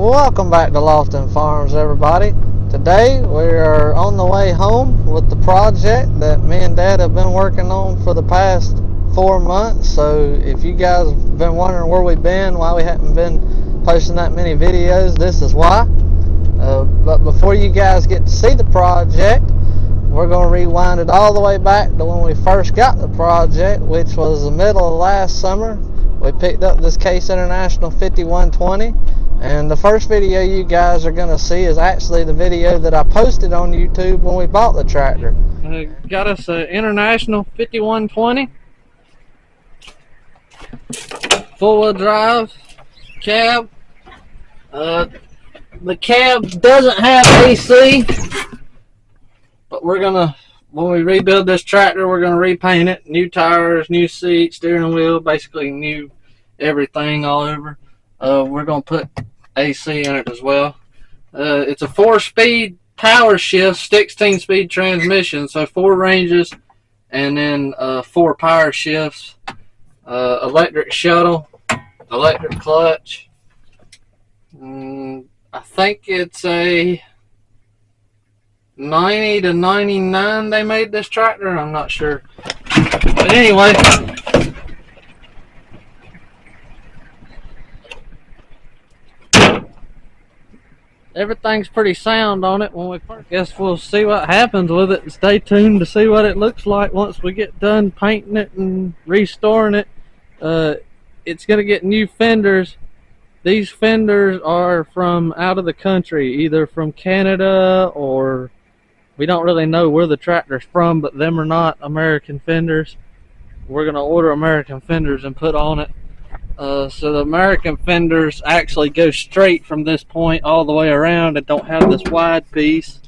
Welcome back to Lofton Farms, everybody. Today we are on the way home with the project that me and Dad have been working on for the past 4 months. So if you guys have been wondering where we've been, why we haven't been posting that many videos, this is why. But before you guys get to see the project, we're going to rewind it all the way back to when we first got the project, which was the middle of last summer. We picked up this Case International 5120, and the first video you guys are going to see is actually the video that I posted on YouTube when we bought the tractor. Got us an International 5120, four-wheel drive cab. The cab doesn't have AC, but we're gonna, when we rebuild this tractor, we're gonna repaint it. New tires, new seat, steering wheel, basically new everything all over. We're gonna put AC in it as well. It's a 4-speed power shift, 16-speed transmission, so 4 ranges, and then 4 power shifts. Electric shuttle, electric clutch. I think it's a 90 to 99 they made this tractor. I'm not sure. But anyway, everything's pretty sound on it when we first. Guess we'll see what happens with it. Stay tuned to see what it looks like once we get done painting it and restoring it. It's going to get new fenders. These fenders are from out of the country, either from Canada, or we don't really know where the tractor's from, but them are not American fenders. We're going to order American fenders and put on it. So the American fenders actually go straight from this point all the way around and don't have this wide piece,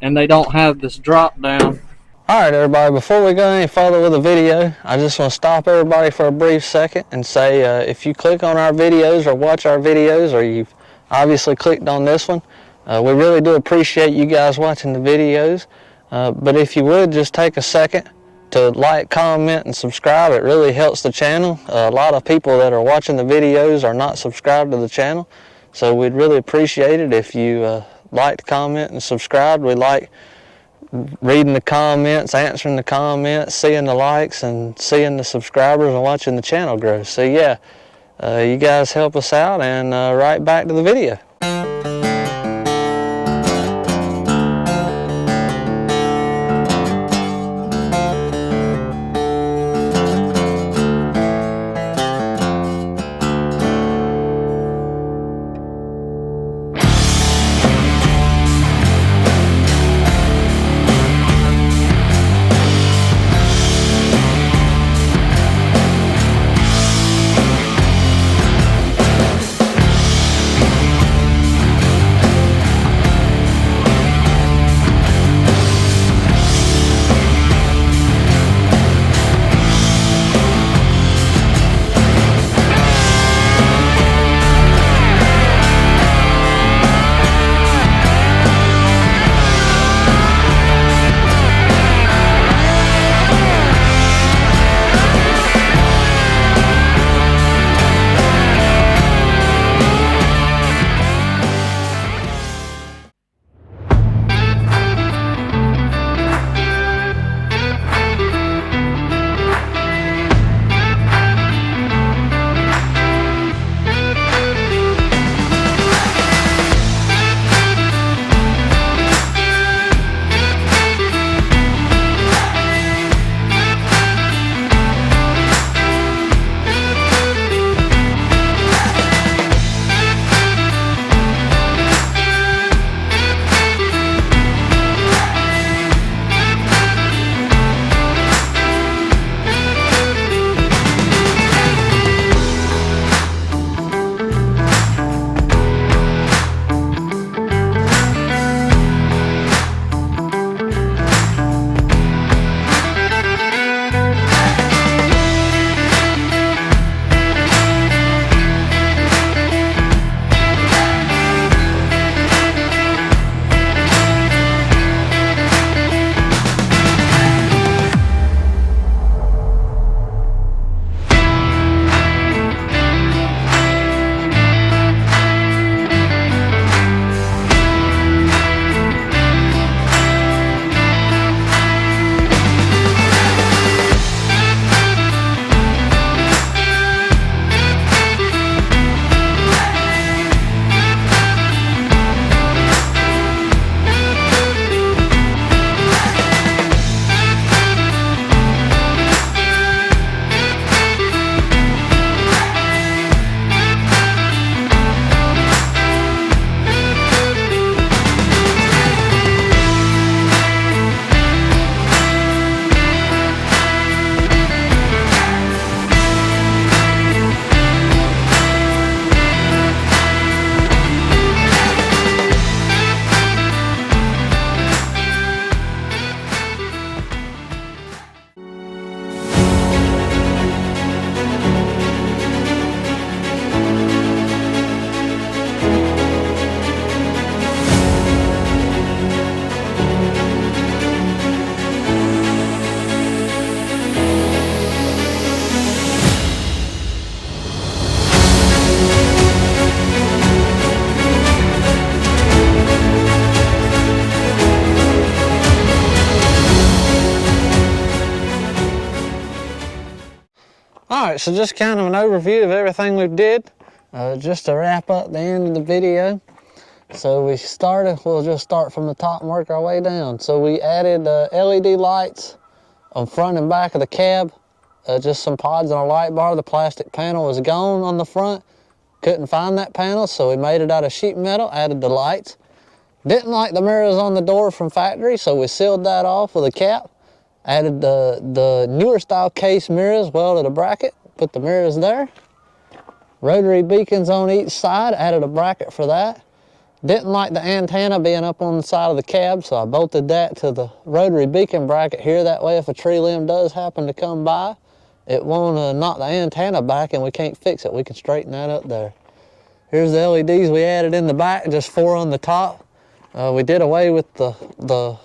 and they don't have this drop down. Alright everybody, before we go any further with the video, I just want to stop everybody for a brief second and say if you click on our videos or watch our videos, or you've obviously clicked on this one, we really do appreciate you guys watching the videos. But if you would just take a second to like, comment, and subscribe, it really helps the channel. A lot of people that are watching the videos are not subscribed to the channel, so we'd really appreciate it if you liked, comment, and subscribed. We like reading the comments, answering the comments, seeing the likes, and seeing the subscribers and watching the channel grow. So yeah, you guys help us out, and right back to the video. Alright, so just kind of an overview of everything we did. Just to wrap up the end of the video. So we'll just start from the top and work our way down. So we added LED lights on front and back of the cab. Just some pods and a light bar. The plastic panel was gone on the front. Couldn't find that panel, so we made it out of sheet metal, added the lights. Didn't like the mirrors on the door from factory, so we sealed that off with a cap. Added the newer style case mirrors, welded a bracket, put the mirrors there. Rotary beacons on each side, added a bracket for that. Didn't like the antenna being up on the side of the cab, so I bolted that to the rotary beacon bracket here. That way if a tree limb does happen to come by, it won't knock the antenna back and we can't fix it. We can straighten that up there. Here's the LEDs we added in the back, just 4 on the top. We did away with the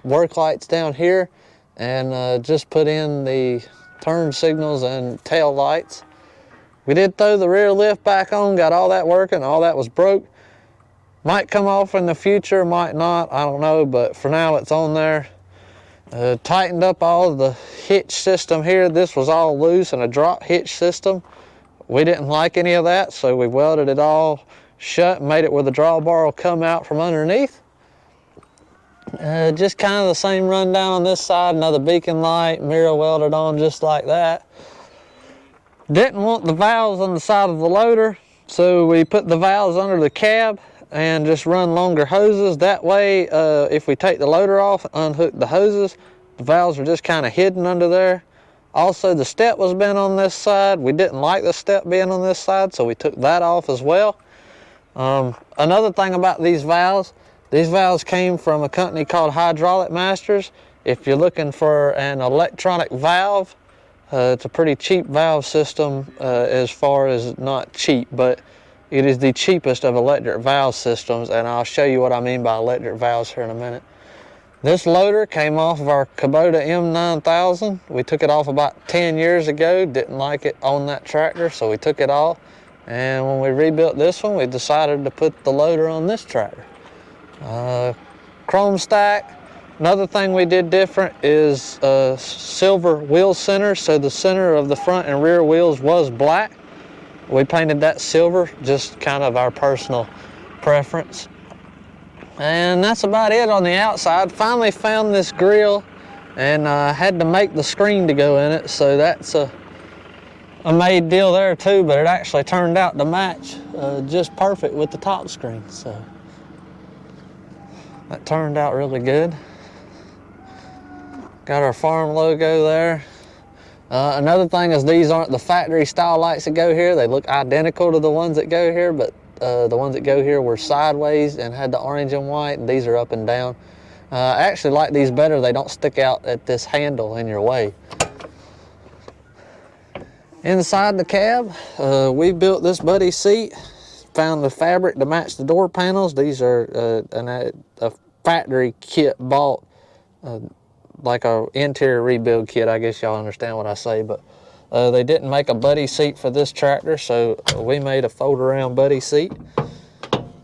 work lights down here and just put in the turn signals and tail lights. We did throw the rear lift back on, got all that working, all that was broke. Might come off in the future, might not, I don't know, but for now it's on there. Tightened up all of the hitch system here. This was all loose and a drop hitch system. We didn't like any of that, so we welded it all shut and made it where the drawbar will come out from underneath. Just kind of the same rundown on this side, another beacon light, mirror welded on just like that. Didn't want the valves on the side of the loader, so we put the valves under the cab and just run longer hoses. That way, if we take the loader off, unhook the hoses, the valves are just kind of hidden under there. Also, the step was bent on this side. We didn't like the step being on this side, so we took that off as well. Another thing about these valves came from a company called Hydraulic Masters. If you're looking for an electronic valve, it's a pretty cheap valve system, as far as not cheap, but it is the cheapest of electric valve systems, and I'll show you what I mean by electric valves here in a minute. This loader came off of our Kubota M9000. We took it off about 10 years ago, didn't like it on that tractor, so we took it off. And when we rebuilt this one, we decided to put the loader on this tractor. Chrome stack. Another thing we did different is silver wheel center. So the center of the front and rear wheels was black. We painted that silver, just kind of our personal preference. And that's about it on the outside. Finally found this grill and had to make the screen to go in it. So that's a made deal there too, but it actually turned out to match just perfect with the top screen. So that turned out really good. Got our farm logo there. Another thing is these aren't the factory style lights that go here. They look identical to the ones that go here, but the ones that go here were sideways and had the orange and white, and these are up and down. I actually like these better. They don't stick out at this handle in your way. Inside the cab, we built this buddy seat. Found the fabric to match the door panels. These are a factory kit bought, like a interior rebuild kit. I guess y'all understand what I say, but they didn't make a buddy seat for this tractor, so we made a fold around buddy seat.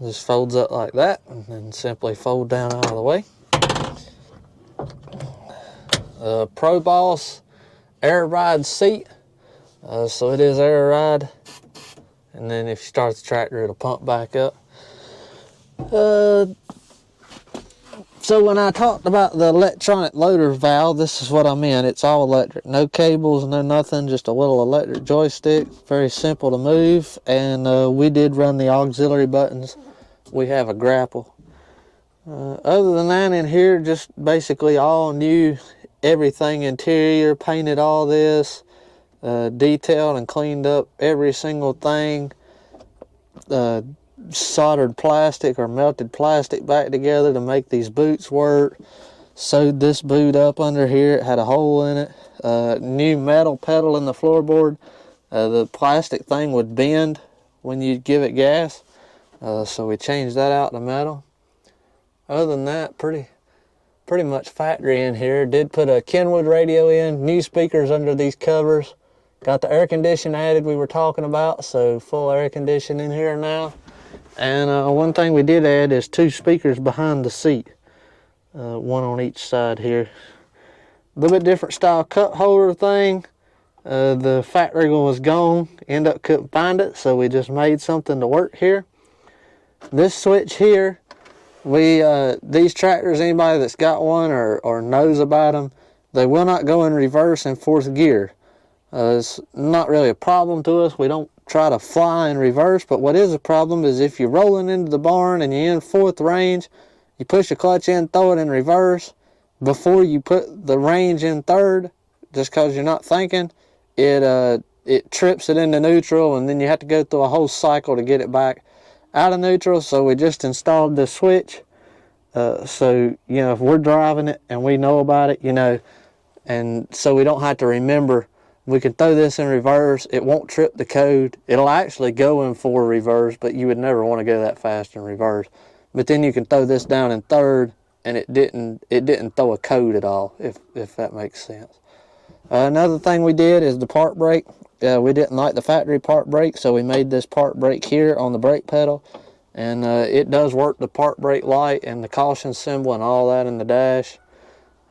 Just folds up like that and then simply fold down out of the way. Pro Boss air ride seat. So it is air ride, and then if you start the tractor, it'll pump back up. So when I talked about the electronic loader valve, this is what I meant. It's all electric, no cables, no nothing, just a little electric joystick, very simple to move. And we did run the auxiliary buttons. We have a grapple. Other than that, in here, just basically all new, everything interior, painted all this. Detailed and cleaned up every single thing, soldered plastic or melted plastic back together to make these boots work, sewed this boot up under here, it had a hole in it, new metal pedal in the floorboard. The plastic thing would bend when you give it gas, so we changed that out to metal. Other than that, pretty much factory in here. Did put a Kenwood radio in, new speakers under these covers. Got the air conditioning added we were talking about, so full air conditioning in here now. And one thing we did add is 2 speakers behind the seat, one on each side here. A little bit different style cup holder thing. The fat riggle was gone, ended up couldn't find it, so we just made something to work here. This switch here, these tractors, anybody that's got one or knows about them, they will not go in reverse and fourth gear. It's not really a problem to us. We don't try to fly in reverse, but what is a problem is if you're rolling into the barn and you're in fourth range, you push the clutch in, throw it in reverse, before you put the range in third, just because you're not thinking, it trips it into neutral, and then you have to go through a whole cycle to get it back out of neutral. So we just installed this switch. So, you know, if we're driving it and we know about it, you know, and so we don't have to remember, we can throw this in reverse. It won't trip the code. It'll actually go in for reverse, but you would never want to go that fast in reverse. But then you can throw this down in third, and it didn't throw a code at all, if that makes sense. Another thing we did is the park brake. We didn't like the factory park brake, so we made this park brake here on the brake pedal, and it does work the park brake light and the caution symbol and all that in the dash.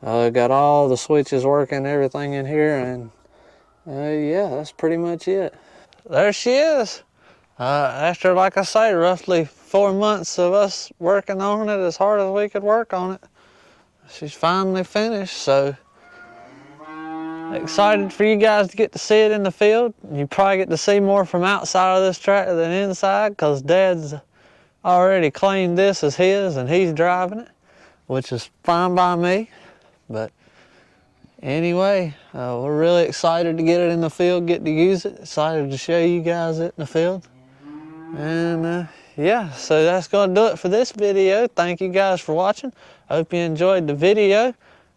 Got all the switches working, everything in here, and yeah, that's pretty much it. There she is. After, like I say, roughly 4 months of us working on it as hard as we could work on it, she's finally finished. So excited for you guys to get to see it in the field. You probably get to see more from outside of this tractor than inside, because Dad's already claimed this as his and he's driving it, which is fine by me. But anyway, we're really excited to get it in the field, get to use it. Excited to show you guys it in the field. And yeah, so that's gonna do it for this video. Thank you guys for watching. Hope you enjoyed the video.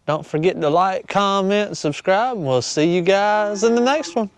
Don't forget to like, comment, and subscribe, and we'll see you guys in the next one.